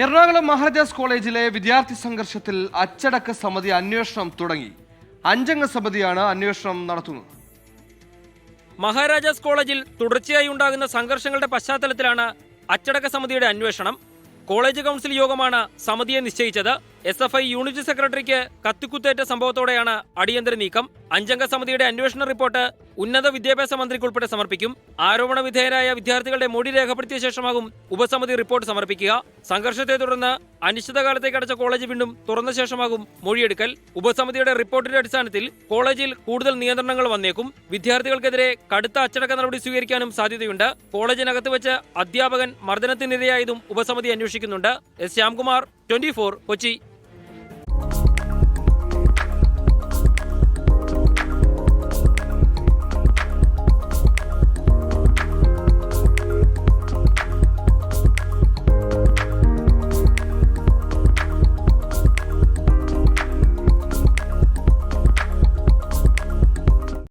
എറണാകുളം മഹാരാജാസ് കോളേജിലെ വിദ്യാർത്ഥി സംഘർഷത്തിൽ അച്ചടക്ക സമിതി അന്വേഷണം തുടങ്ങി. 5 അംഗ സമിതിയാണ് അന്വേഷണം നടത്തുന്നത്. മഹാരാജാസ് കോളേജിൽ തുടർച്ചയായി ഉണ്ടാകുന്ന സംഘർഷങ്ങളുടെ പശ്ചാത്തലത്തിലാണ് അച്ചടക്ക സമിതിയുടെ അന്വേഷണം. കോളേജ് കൗൺസിൽ യോഗമാണ് സമിതിയെ നിശ്ചയിച്ചത്. SFI യൂണിറ്റ് സെക്രട്ടറിക്ക് കത്തിക്കുത്തേറ്റ സംഭവത്തോടെയാണ് അടിയന്തര നീക്കം. 5 അംഗ സമിതിയുടെ അന്വേഷണ റിപ്പോർട്ട് ഉന്നത വിദ്യാഭ്യാസ മന്ത്രിക്കുൾപ്പെടെ സമർപ്പിക്കും. ആരോപണ വിധേയരായ വിദ്യാർത്ഥികളുടെ മൊഴി രേഖപ്പെടുത്തിയ ശേഷമാകും ഉപസമിതി റിപ്പോർട്ട് സമർപ്പിക്കുക. സംഘർഷത്തെ തുടർന്ന് അനിശ്ചിതകാലത്തേക്ക് അടച്ച കോളേജ് വീണ്ടും തുറന്ന ശേഷമാകും മൊഴിയെടുക്കൽ. ഉപസമിതിയുടെ റിപ്പോർട്ടിന്റെ അടിസ്ഥാനത്തിൽ കോളേജിൽ കൂടുതൽ നിയന്ത്രണങ്ങൾ വന്നേക്കും. വിദ്യാർത്ഥികൾക്കെതിരെ കടുത്ത അച്ചടക്ക നടപടി സ്വീകരിക്കാനും സാധ്യതയുണ്ട്. കോളേജിനകത്ത് വെച്ച് അധ്യാപകൻ മർദ്ദനത്തിനിരയായതും ഉപസമിതി അന്വേഷിക്കുന്നുണ്ട്. S. ശ്യാംകുമാർ, 24, കൊച്ചി.